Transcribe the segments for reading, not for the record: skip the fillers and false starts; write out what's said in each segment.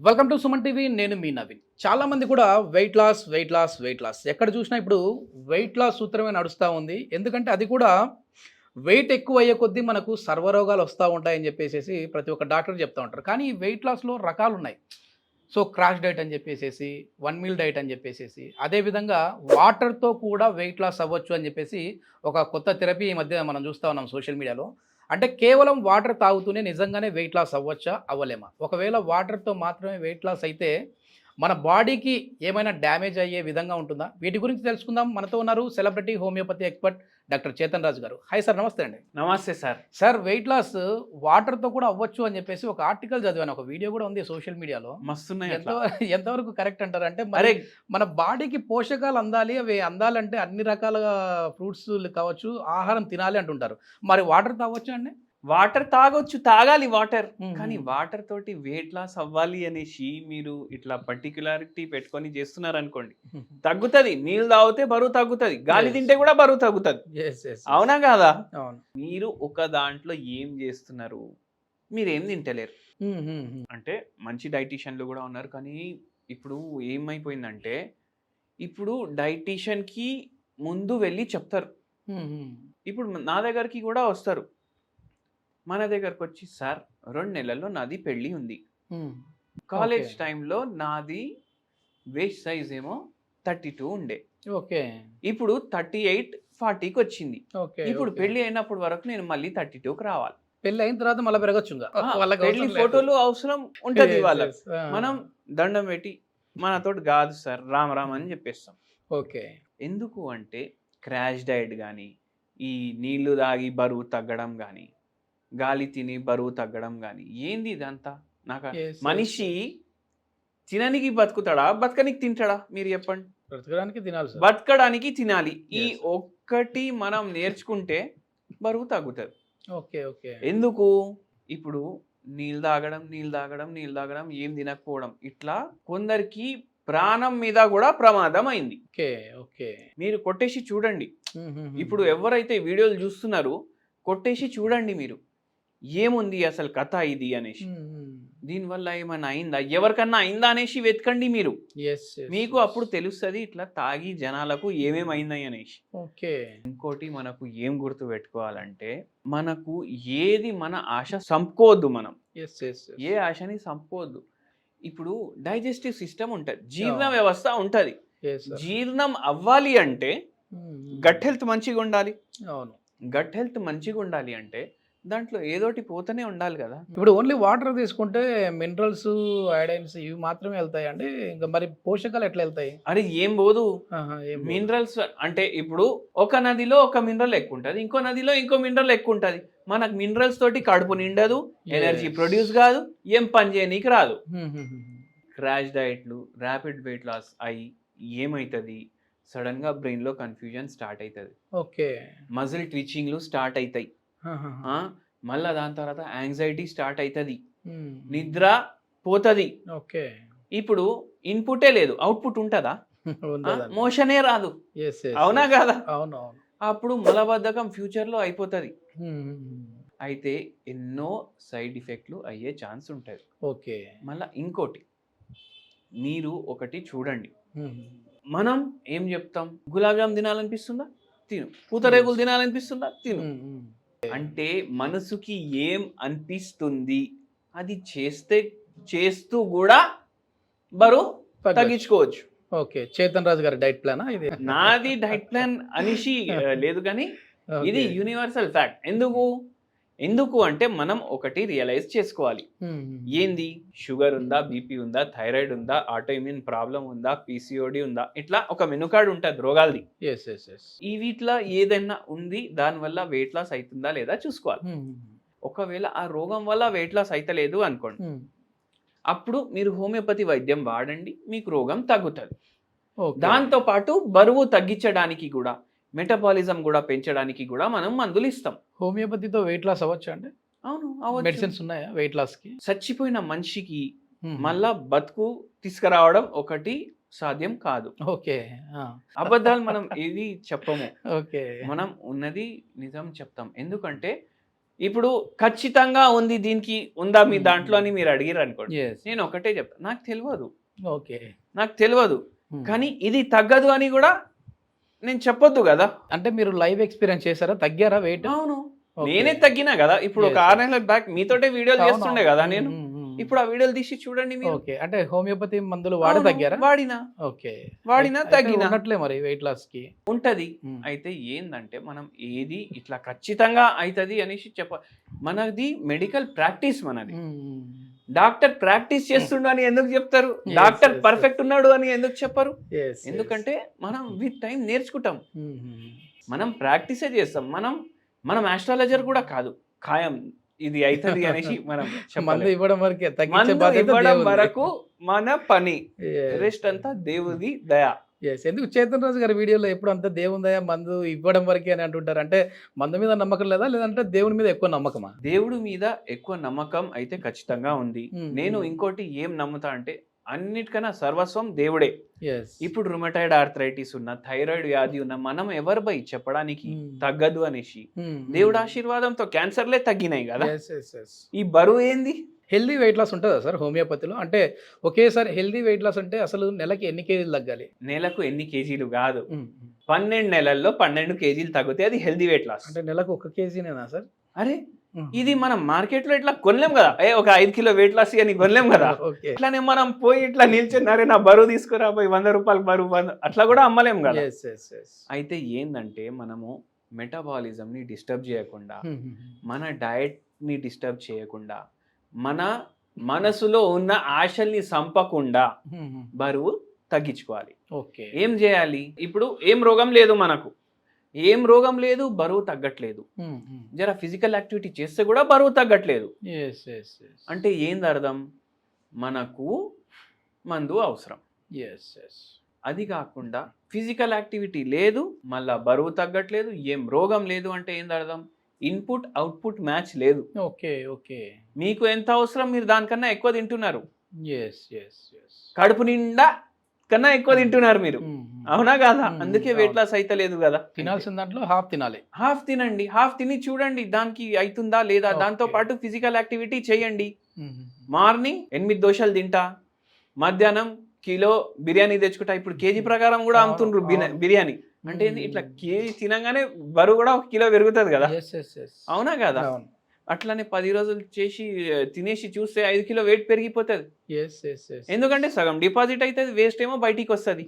Welcome to Suman TV. నేను మీ నవీన్. చాలా మంది కూడా వెయిట్ లాస్ ఎక్కడ చూసినా ఇప్పుడు వెయిట్ లాస్ సూత్రమే నడుస్తూ ఉంది. ఎందుకంటే అది కూడా వెయిట్ ఎక్కువ అయ్యే కొద్దీ మనకు సర్వరోగాలు వస్తూ ఉంటాయని చెప్పేసి ప్రతి ఒక్క డాక్టర్ చెప్తూ ఉంటారు. కానీ ఈ వెయిట్ లాస్లో రకాలు ఉన్నాయి. సో క్రాష్ డైట్ అని చెప్పేసి, వన్ మీల్ డైట్ అని చెప్పేసి, అదేవిధంగా వాటర్తో కూడా వెయిట్ లాస్ అవ్వచ్చు అని చెప్పేసి ఒక కొత్త థెరపీ ఈ మధ్య మనం చూస్తూ ఉన్నాం సోషల్ మీడియాలో. అంటే కేవలం వాటర్ తాగుతూనే నిజంగానే వెయిట్ లాస్ అవ్వచ్చా? అవ్వలేమా? ఒకవేళ వాటర్తో మాత్రమే వెయిట్ లాస్ అయితే మన బాడీకి ఏమైనా డ్యామేజ్ అయ్యే విధంగా ఉంటుందా? వీటి గురించి తెలుసుకుందాం. మనతో ఉన్నారు celebrity homeopathy expert doctor Chetan Raju garu. Hi sir, నమస్తే అండి. నమస్తే సార్. సార్, వెయిట్ లాస్ వాటర్తో కూడా అవ్వచ్చు అని చెప్పేసి ఒక ఆర్టికల్ చదివాను, ఒక వీడియో కూడా ఉంది సోషల్ మీడియాలో. మస్తున్నాయి. ఎంతవరకు కరెక్ట్ అంటారు? అంటే మరి మన బాడీకి పోషకాలు అందాలి, అవి అందాలంటే అన్ని రకాల ఫ్రూట్స్ కావచ్చు, ఆహారం తినాలి అంటుంటారు. మరి వాటర్ తాగొచ్చు అండి? వాటర్ తాగొచ్చు, తాగాలి వాటర్. కానీ వాటర్ తోటి వెయిట్ లాస్ అవ్వాలి అనేసి మీరు ఇట్లా పర్టికులారిటీ పెట్టుకొని చేస్తున్నారు అనుకోండి, తగ్గుతుంది. నీళ్ళు తాగితే బరువు తగ్గుతుంది, గాలి తింటే కూడా బరువు తగ్గుతుంది. అవునా కాదా? అవును. మీరు ఒక దాంట్లో ఏం చేస్తున్నారు, మీరు ఏం తింటలేరు. అంటే మంచి డైటీషియన్లు కూడా ఉన్నారు. కానీ ఇప్పుడు ఏమైపోయిందంటే, ఇప్పుడు డైటీషియన్కి ముందు వెళ్ళి చెప్తారు. ఇప్పుడు నా దగ్గరికి కూడా వస్తారు. మన దగ్గరకు వచ్చి, సార్ 2 నెలల్లో నాది పెళ్ళి ఉంది, కాలేజ్ టైంలో నాది వేస్ట్ సైజ్ ఏమో 32 ఉండే, ఓకే, ఇప్పుడు 38, 40కి వచ్చింది. ఇప్పుడు పెళ్లి అయినప్పుడు వరకు నేను మళ్ళీ 32కి రావాలి. పెళ్లి అయిన తర్వాత మళ్ళీ పెరగచ్చు. పెళ్లి ఫోటోలు అవసరం ఉంటది వాళ్ళకి. మనం దండం పెట్టి మనతోటి కాదు సార్, రామ్ రామ్ అని చెప్పేస్తాం. ఓకే. ఎందుకు అంటే క్రాష్ డైట్ కానీ, ఈ నీళ్లు తాగి బరువు తగ్గడం కానీ, గాలి తిని బరువు తగ్గడం కానీ, ఏంది ఇదంతా? నాకు మనిషి తిననికి బతుకుతాడా, బతకనికి తింటాడా? మీరు చెప్పండి. బ్రతకడానికి తినాలి, బతకడానికి తినాలి. ఈ ఒక్కటి మనం నేర్చుకుంటే బరువు తగ్గుతుంది. Okay okay. ఎందుకు? ఇప్పుడు నీళ్ళు తాగడం, ఏం తినకపోవడం, ఇట్లా కొందరికి ప్రాణం మీద కూడా ప్రమాదం అయింది. Okay okay. మీరు కొట్టేసి చూడండి. ఇప్పుడు ఎవరైతే వీడియోలు చూస్తున్నారో కొట్టేసి చూడండి మీరు, ఏముంది అసలు కథ ఇది అనేసి. దీనివల్ల ఏమైనా అయిందా, ఎవరికన్నా అయిందా అనేసి వెతకండి మీరు. మీకు అప్పుడు తెలుస్తుంది ఇట్లా తాగి జనాలకు ఏమేమైంది అనేసి. ఓకే. ఇంకోటి మనకు ఏం గుర్తు పెట్టుకోవాలంటే, మనకు ఏది మన ఆశ సంపుకోవద్దు. మనం ఏ ఆశని సంపుకోవద్దు. ఇప్పుడు డైజెస్టివ్ సిస్టమ్ ఉంటుంది, జీర్ణ వ్యవస్థ ఉంటుంది. జీర్ణం అవ్వాలి అంటే గట్ హెల్త్ మంచిగా ఉండాలి. అవును. గట్ హెల్త్ మంచిగా ఉండాలి అంటే దాంట్లో ఏదోటి పోతూనే ఉండాలి కదా. ఇప్పుడు ఓన్లీ వాటర్ తీసుకుంటే మినరల్స్, ఐడైన్స్ ఇవి మాత్రమే వెళ్తాయి అండి? ఇంకా మరి పోషకాలు ఎట్లా వెళ్తాయి? అరే ఏం పోదు. మినరల్స్ అంటే ఇప్పుడు ఒక నదిలో ఒక మినరల్ ఎక్కువ ఉంటుంది, ఇంకో నదిలో ఇంకో మినరల్ ఎక్కువ ఉంటుంది. మనకు మినరల్స్ తోటి కడుపు నిండదు, ఎనర్జీ ప్రొడ్యూస్ కాదు, ఏం పని చేయనీకి రాదు. క్రాష్ డైట్లు, ర్యాపిడ్ వెయిట్ లాస్ అయ్యి ఏమవుతుంది, సడన్ గా బ్రెయిన్ లో కన్ఫ్యూజన్ స్టార్ట్ అవుతుంది. ఓకే. మజిల్ ట్విచింగ్లు స్టార్ట్ అవుతాయి. మళ్ళా దాని తర్వాత యాంగ్జైటీ స్టార్ట్ అవుతుంది, నిద్ర పోతుంది. ఓకే. ఇప్పుడు ఇన్పుటే లేదు, అవుట్పుట్ ఉంటుందా? మోషనే రాదు. అవునా కాదా? అవును. అప్పుడు మలబద్ధకం ఫ్యూచర్ లో అయిపోతుంది. అయితే ఎన్నో సైడ్ ఎఫెక్ట్లు అయ్యే ఛాన్స్ ఉంటుంది. ఓకే. మళ్ళా ఇంకోటి మీరు ఒకటి చూడండి, మనం ఏం చెప్తాం, గులాబ్ జామ్ తినాలనిపిస్తుందా, తిను. పూతరేకులు తినాలనిపిస్తుందా, తిను. అంటే మనసుకి ఏం అనిపిస్తుంది అది చేస్తూ కూడా బరువు తగ్గించుకోవచ్చు. ఓకే. చేతన్ రాజు గారి డైట్ ప్లాన్ ఇది? నాది డైట్ ప్లాన్ అనేసి లేదు, కానీ ఇది యూనివర్సల్ ఫ్యాక్ట్. ఎందుకు అంటే మనం ఒకటి రియలైజ్ చేసుకోవాలి, ఏంది, షుగర్ ఉందా, బీపీ ఉందా, థైరాయిడ్ ఉందా, ఆటోఇమ్యూన్ ప్రాబ్లం ఉందా, పీసీఓడి ఉందా, ఇట్లా ఒక మెనూ కార్డ్ ఉంటుంది రోగాలది. ఈ వీటిలో ఏదైనా ఉంది, దానివల్ల వెయిట్ లాస్ అవుతుందా లేదా చూసుకోవాలి. ఒకవేళ ఆ రోగం వల్ల వెయిట్ లాస్ అవుతలేదు అనుకోండి, అప్పుడు మీరు హోమియోపతి వైద్యం వాడండి, మీకు రోగం తగ్గుతుంది. దాంతో పాటు బరువు తగ్గించడానికి కూడా, మెటబాలిజం కూడా పెంచడానికి కూడా మనం మందులు ఇస్తాం. హోమియోపతితో వెయిట్ లాస్ అవ్వచ్చు అండి? అవును. మెడిసిన్స్ ఉన్నాయా వెయిట్ లాస్ కి? చచ్చిపోయిన మనిషికి మళ్ళా బతుకు తీసుకురావడం ఒకటి సాధ్యం కాదు. ఓకే. అబద్ధాలు మనం ఏది చెప్పము. ఓకే. మనం ఉన్నది నిజం చెప్తాం. ఎందుకంటే ఇప్పుడు ఖచ్చితంగా ఉంది దీనికి ఉందా మీ దాంట్లో అని మీరు అడిగారు అనుకోండి, Yes. నేను ఒకటే చెప్తాను, నాకు తెలియదు, ఓకే. నాకు తెలియదు. కానీ ఇది తగ్గదు అని కూడా నేను చెప్పొద్దు కదా. అంటే మీరు లైవ్ ఎక్స్పీరియన్స్ చేశారా? తగ్గారా వెయిట్? అవును, నేనే తగ్గినా కదా. ఇప్పుడు ఒక 6 నెలల బ్యాక్ మీతోటే వీడియోలు చేస్తుండే కదా నేను. ఇప్పుడు ఆ వీడియోలు తీసి చూడండి మీరు. ఓకే. అంటే హోమియోపతి మందులు వాడి అవును, తగ్గారా? వాడినా ఓకే. వాడినా అయితే తగ్గినా ఉన్నట్లే మరి వెయిట్ లాస్ కి. ఉంటది. అయితే ఏందంటే మనం ఏది ఇట్లా ఖచ్చితంగా అవుతుంది అనేసి మనది మెడికల్ ప్రాక్టీస్, మనది డాక్టర్ ప్రాక్టీస్ చేస్తుండు అని ఎందుకు చెప్తారు? డాక్టర్ yes, పర్ఫెక్ట్ ఉన్నాడు అని ఎందుకు చెప్పరు? ఎందుకంటే మనం విత్ టైం నేర్చుకుంటాం, మనం ప్రాక్టీసే చేస్తాం. మనం ఆస్ట్రాలజర్ కూడా కాదు, ఖాయం ఇది అవుతుంది అనేసి మనం మందు ఇవ్వడం వరకే, తగ్గించే మందు బాధ్యత ఇవ్వడం దేవుడిది. వరకు మన పని, Yes. రెస్ట్ అంతా దేవుడి దయ. Yes. ఎందుకు చేతన్ రాజు గారి వీడియోలో ఎప్పుడు అంతా దేవుందయా మందు ఇవ్వడం వరకే అని అంటుంటారు? అంటే మందు మీద నమ్మకం లేదా, లేదంటే దేవుని మీద ఎక్కువ నమ్మకమా? దేవుడి మీద ఎక్కువ నమ్మకం అయితే ఖచ్చితంగా ఉంది. Hmm. నేను ఇంకోటి ఏం నమ్ముతా అంటే అన్నిటికన్నా సర్వస్వం దేవుడే. Yes. ఇప్పుడు రుమటాయిడ్ ఆర్థరైటిస్ ఉన్న, థైరాయిడ్ వ్యాధి ఉన్న, మనం ఎవరు బై చెప్పడానికి తగ్గదు అనేసి? దేవుడి ఆశీర్వాదంతో క్యాన్సర్లే తగ్గినాయి కదా. Yes, yes, yes. ఈ బరువు ఏంది? హెల్దీ వెయిట్ లాస్ ఉంటుందా సార్ హోమియోపతిలో? అంటే ఒకేసారి హెల్దీ వెయిట్ లాస్ అంటే అసలు నెలకి ఎన్ని కేజీలు తగ్గాలి? నెలకు ఎన్ని కేజీలు కాదు, 12 నెలల్లో 12 కేజీలు తగ్గితే అది హెల్దీ వెయిట్ లాస్. అంటే నెలకు 1 కేజీనేనా సార్? అరే ఇది మనం మార్కెట్ లో ఇట్లా కొనలేం కదా, ఒక 5 కిలో వెయిట్ లాస్ అని కొనలేం కదా. ఓకే. ఇట్లానే మనం పోయి ఇట్లా నిల్చున్నారే నా బరువు తీసుకురా పోయి 100 రూపాయలు బరువు అట్లా కూడా అమ్మలేం కదా. Yes, yes, yes. అయితే ఏందంటే మనము మెటబాలిజం ని డిస్టర్బ్ చేయకుండా, మన డయట్ ని డిస్టర్బ్ చేయకుండా, మన మనసులో ఉన్న ఆశల్ని సంపకుండా బరువు తగ్గించుకోవాలి. ఓకే. ఏం చేయాలి? ఇప్పుడు ఏం రోగం లేదు మనకు, ఏం రోగం లేదు, బరువు తగ్గట్లేదు, జర ఫిజికల్ యాక్టివిటీ చేస్తే కూడా బరువు తగ్గట్లేదు. Yes, yes, yes. అంటే ఏంది అర్థం? మనకు మందు అవసరం. Yes, yes. అది కాకుండా ఫిజికల్ యాక్టివిటీ లేదు, మళ్ళా బరువు తగ్గట్లేదు, ఏం రోగం లేదు అంటే ఏంది అర్థం? ఇన్పుట్ అవుట్పుట్ మ్యాచ్ లేదు. Okay, okay. మీకు ఎంత అవసరం మీరు దానికన్నా ఎక్కువ తింటున్నారు. Yes, yes, yes. కడుపు నిండా కన్నా ఎక్కువ తింటున్నారు మీరు, అవునా కాదా? అందుకే వెయిట్ అవును. లాస్ అయితే లేదు కదా. తినాల్సిన దాంట్లో హాఫ్ తినాలి. హాఫ్ తినండి, హాఫ్ తిని చూడండి దానికి అవుతుందా లేదా. Okay. దాంతో పాటు ఫిజికల్ యాక్టివిటీ చేయండి. మార్నింగ్ 8 దోశలు తింటా, మధ్యాహ్నం కిలో బిర్యానీ తెచ్చుకుంటా. ఇప్పుడు కేజీ ప్రకారం కూడా అవును, అమ్ముతుండ్రు అవును. బిర్యానీ. అంటే ఏంది? ఇట్లా కేజీ తినగానే బరువు కూడా 1 కిలో పెరుగుతుంది కదా, Yes, yes, yes. అవునా కదా? అవును. అట్లానే 10 రోజులు చేసి తినేసి చూస్తే 5 కిలో వెయిట్ పెరిగిపోతుంది. Yes, yes, yes. ఎందుకంటే సగం డిపాజిట్ అవుతుంది, వేస్ట్ ఏమో బయటికి వస్తుంది.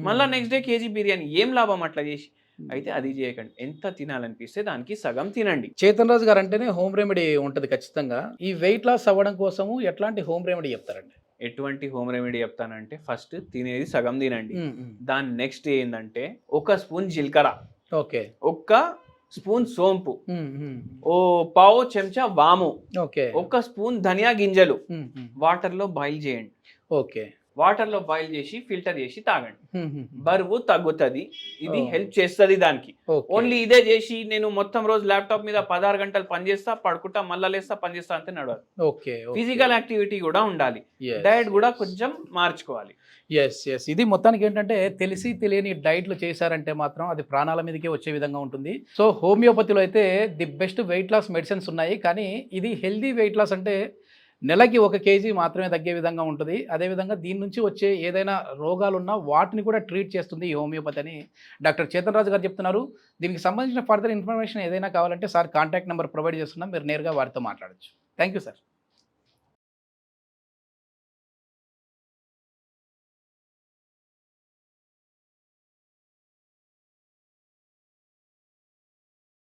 మళ్ళీ నెక్స్ట్ డే కేజీ బిర్యానీ, ఏం లాభం అట్లా చేసి? అయితే అది చేయకండి. ఎంత తినాలనిపిస్తే దానికి సగం తినండి. చేతన్ రాజు గారు అంటేనే హోమ్ రెమెడీ ఉంటుంది ఖచ్చితంగా. ఈ వెయిట్ లాస్ అవ్వడం కోసము ఎట్లాంటి హోమ్ రెమెడీ చెప్తారండి? ఎటువంటి హోమ్ రెమెడీ చెప్తానంటే, ఫస్ట్ తినేది సగం తినండి. దాని నెక్స్ట్ ఏంటంటే 1 స్పూన్ జీలకర్ర, ఓకే. 1 స్పూన్ సోంపు, ఓ పావు చెంచా వాము, ఓకే. 1 స్పూన్ ధనియా గింజలు వాటర్లో బాయిల్ చేయండి. ఓకే. వాటర్లో బాయిల్ చేసి ఫిల్టర్ చేసి తాగండి. బరువు తగ్గుతుంది, ఇది హెల్ప్ చేస్తుంది దానికి. ఓన్లీ ఇదే చేసి నేను మొత్తం రోజు ల్యాప్టాప్ మీద 16 గంటలు పనిచేస్తా, పడుకుంటా, మళ్ళా లేస్తా, పనిచేస్తా అంతే నడవదు. ఓకే. ఫిజికల్ యాక్టివిటీ కూడా ఉండాలి, డయట్ కూడా కొంచెం మార్చుకోవాలి. Yes, yes. ఇది మొత్తానికి ఏంటంటే తెలిసి తెలియని డైట్లు చేశారంటే మాత్రం అది ప్రాణాల మీదకే వచ్చే విధంగా ఉంటుంది. సో హోమియోపతిలో అయితే the best weight loss medicines ఉన్నాయి, కానీ ఇది హెల్దీ వెయిట్ లాస్ అంటే నెలకి 1 కేజీ మాత్రమే తగ్గే విధంగా ఉంటుంది. అదేవిధంగా దీని నుంచి వచ్చే ఏదైనా రోగాలు ఉన్నా వాటిని కూడా ట్రీట్ చేస్తుంది ఈ హోమియోపతి అని డాక్టర్ చేతన్ రాజు గారు చెప్తున్నారు. దీనికి సంబంధించిన ఫర్దర్ ఇన్ఫర్మేషన్ ఏదైనా కావాలంటే సార్ కాంటాక్ట్ నెంబర్ ప్రొవైడ్ చేస్తున్నాం, మీరు నేరుగా వారితో మాట్లాడచ్చు. Thank you sir.